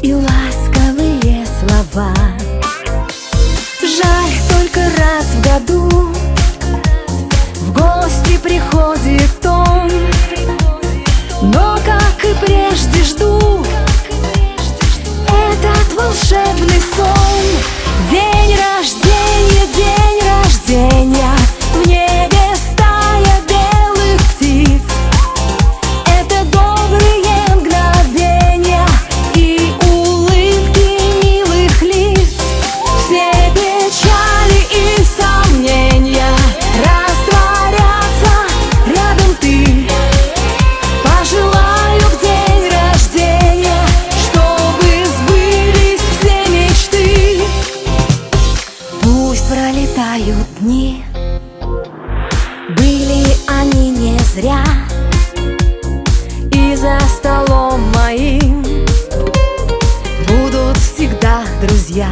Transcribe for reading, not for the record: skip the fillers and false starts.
и ласковые слова. Жаль, только раз в году в гости приходит он, но, как и прежде, жду этот волшебный сон. День рождения, в небе стая белых птиц. Это добрые мгновения и улыбки милых лиц. Все печали и сомнения растворятся, рядом ты. Пожелаю в день рождения, чтобы сбылись все мечты. Пусть пролетают дни, были они не зря, и за столом моим будут всегда друзья.